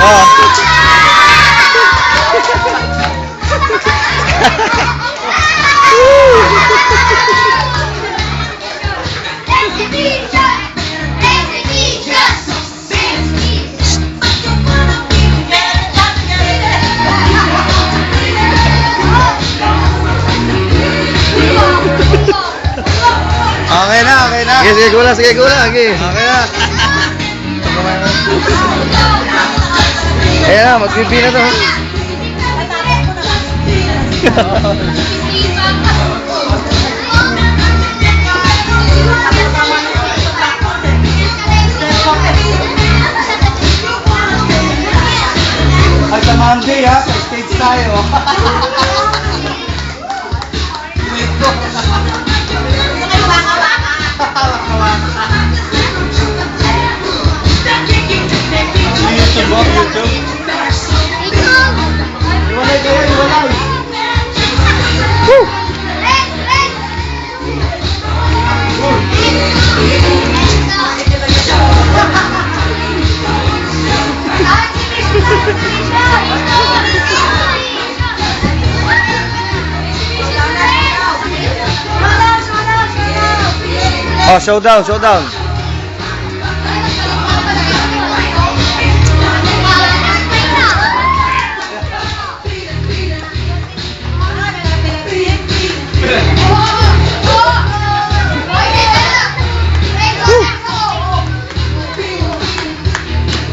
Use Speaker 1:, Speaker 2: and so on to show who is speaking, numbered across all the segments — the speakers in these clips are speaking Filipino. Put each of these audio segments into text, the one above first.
Speaker 1: Oh.
Speaker 2: Okay na, okay na.
Speaker 1: Sige, sige, gula, sige, gula. Sige.
Speaker 2: Okay na.
Speaker 1: Ayan na, magbibi na to.
Speaker 2: Ay, sa Monday ha, sa stage tayo. YouTube, YouTube. Iwalay kayo, iwalay.
Speaker 1: Woo! Oh, showdown, showdown.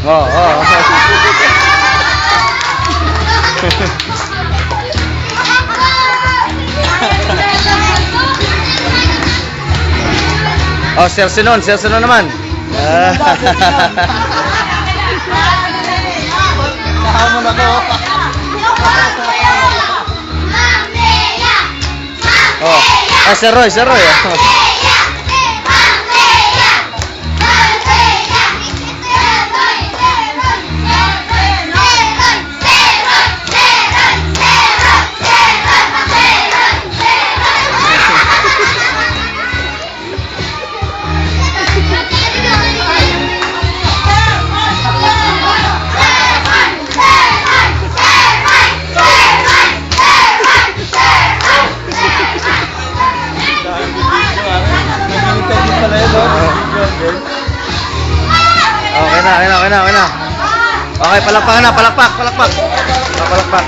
Speaker 1: Oh, oh. Oh, Sersenon naman.
Speaker 2: Nahamon ako.
Speaker 1: Oh, Sir Roy. Okay na. Okay, palakpak na, palakpak. Oh, palakpak.